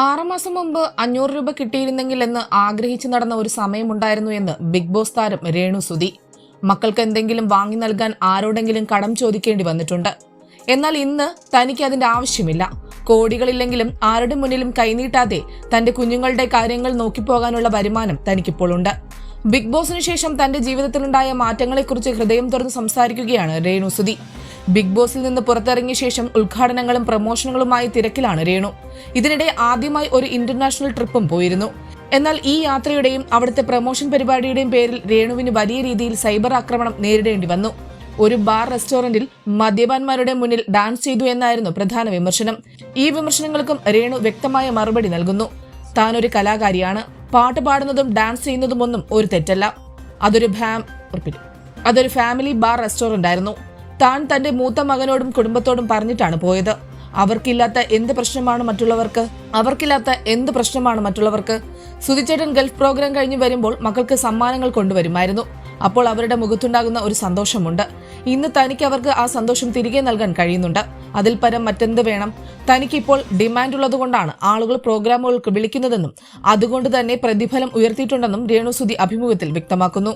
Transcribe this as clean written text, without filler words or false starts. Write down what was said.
6 മാസം മുമ്പ് 500 രൂപ കിട്ടിയിരുന്നെങ്കിൽ എന്ന് ആഗ്രഹിച്ചു നടന്ന ഒരു സമയമുണ്ടായിരുന്നു എന്ന് ബിഗ് ബോസ് താരം രേണു സുധി. മക്കൾക്ക് എന്തെങ്കിലും വാങ്ങി നൽകാൻ ആരോടെങ്കിലും കടം ചോദിക്കേണ്ടി വന്നിട്ടുണ്ട്. എന്നാൽ ഇന്ന് തനിക്ക് അതിന്റെ ആവശ്യമില്ല. കോടികളില്ലെങ്കിലും ആരുടെ മുന്നിലും കൈനീട്ടാതെ തന്റെ കുഞ്ഞുങ്ങളുടെ കാര്യങ്ങൾ നോക്കിപ്പോകാനുള്ള വരുമാനം തനിക്കിപ്പോൾ ഉണ്ട്. ബിഗ് ബോസിന് ശേഷം തന്റെ ജീവിതത്തിലുണ്ടായ മാറ്റങ്ങളെക്കുറിച്ച് ഹൃദയം തുറന്ന് സംസാരിക്കുകയാണ് രേണു സുധി. ബിഗ് ബോസിൽ നിന്ന് പുറത്തിറങ്ങിയ ശേഷം ഉദ്ഘാടനങ്ങളും പ്രമോഷനുകളുമായി തിരക്കിലാണ് രേണു. ഇതിനിടെ ആദ്യമായി ഒരു ഇന്റർനാഷണൽ ട്രിപ്പും പോയിരുന്നു. എന്നാൽ ഈ യാത്രയുടെയും അവിടുത്തെ പ്രമോഷൻ പരിപാടിയുടെയും പേരിൽ രേണുവിന് വലിയ രീതിയിൽ സൈബർ ആക്രമണം നേരിടേണ്ടി വന്നു. ഒരു ബാർ റെസ്റ്റോറന്റിൽ മദ്യപാന്മാരുടെ മുന്നിൽ ഡാൻസ് ചെയ്തു എന്നായിരുന്നു പ്രധാന വിമർശനം. ഈ വിമർശനങ്ങൾക്കും രേണു വ്യക്തമായ മറുപടി നൽകുന്നു. താനൊരു കലാകാരിയാണ്. പാട്ട് പാടുന്നതും ഡാൻസ് ചെയ്യുന്നതുമൊന്നും ഒരു തെറ്റല്ല. അതൊരു ഫാമിലി ബാർ റെസ്റ്റോറന്റ് ആയിരുന്നു. താൻ തന്റെ മൂത്ത മകനോടും കുടുംബത്തോടും പറഞ്ഞിട്ടാണ് പോയത്. അവർക്കില്ലാത്ത എന്ത് പ്രശ്നമാണ് മറ്റുള്ളവർക്ക്. സുധിച്ചേട്ടൻ ഗൾഫ് പ്രോഗ്രാം കഴിഞ്ഞ് വരുമ്പോൾ മക്കൾക്ക് സമ്മാനങ്ങൾ കൊണ്ടുവരുമായിരുന്നു. അപ്പോൾ അവരുടെ മുഖത്തുണ്ടാകുന്ന ഒരു സന്തോഷമുണ്ട്. ഇന്ന് തനിക്ക് അവർക്ക് ആ സന്തോഷം തിരികെ നൽകാൻ കഴിയുന്നുണ്ട്. അതിൽ പരം മറ്റെന്ത് വേണം? തനിക്കിപ്പോൾ ഡിമാൻഡ് ഉള്ളതുകൊണ്ടാണ് ആളുകൾ പ്രോഗ്രാമുകൾക്ക് വിളിക്കുന്നതെന്നും അതുകൊണ്ട് തന്നെ പ്രതിഫലം ഉയർത്തിയിട്ടുണ്ടെന്നും രേണു സുധി അഭിമുഖത്തിൽ വ്യക്തമാക്കുന്നു.